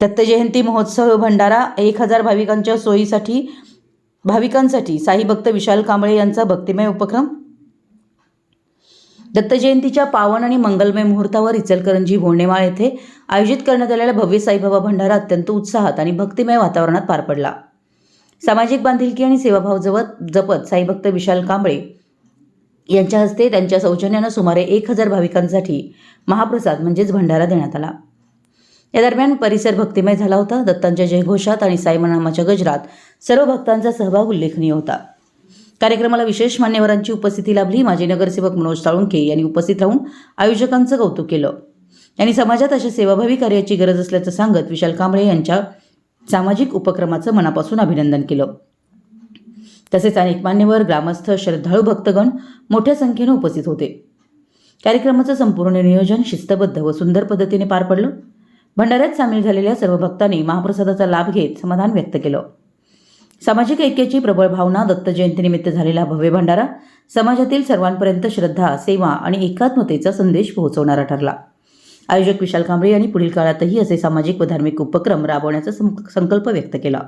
दत्त जयंती महोत्सव भंडारा 1000 भाविकांसाठी साई भक्त विशाल कांबळे यांचा भक्तिमय उपक्रम। दत्त जयंतीच्या पावन आणि मंगलमय मुहूर्तावर इचलकरंजी भोवणेमाळ येथे आयोजित करण्यात आलेला भव्य साईबाबा भंडारा अत्यंत उत्साहात आणि भक्तिमय वातावरणात पार पडला। सामाजिक बांधिलकी आणि सेवाभाव जपत साई भक्त विशाल कांबळे यांच्या हस्ते त्यांच्या सौजन्याने सुमारे 1000 भाविकांसाठी महाप्रसाद म्हणजेच भंडारा देण्यात आला। या दरम्यान परिसर भक्तिमय झाला होता। दत्तांच्या जयघोषात आणि साई नामाच्या गजरात सर्व भक्तांचा सहभाग उल्लेखनीय होता। कार्यक्रमाला विशेष मान्यवरांची उपस्थिती लाभली। माजी नगरसेवक मनोज साळुंखे यांनी उपस्थित राहून आयोजकांचं कौतुक केलं। यांनी समाजात अशा सेवाभावी कार्याची गरज असल्याचं सांगत विशाल कांबळे यांच्या सामाजिक उपक्रमाचं मनापासून अभिनंदन केलं। तसेच अनेक मान्यवर, ग्रामस्थ, श्रद्धाळू भक्तगण मोठ्या संख्येने उपस्थित होते। कार्यक्रमाचं संपूर्ण नियोजन शिस्तबद्ध व सुंदर पद्धतीने पार पडलं। भंडाऱ्यात सामील झालेल्या सर्व भक्तांनी महाप्रसादाचा लाभ घेत समाधान व्यक्त केलं। सामाजिक ऐक्याची प्रबळ भावना, दत्त जयंतीनिमित्त झालेला भव्य भंडारा समाजातील सर्वांपर्यंत श्रद्धा, सेवा आणि एकात्मतेचा संदेश पोहोचवणारा ठरला। आयोजक विशाल कांबळे यांनी पुढील काळातही असे सामाजिक व धार्मिक उपक्रम राबवण्याचा संकल्प व्यक्त केला।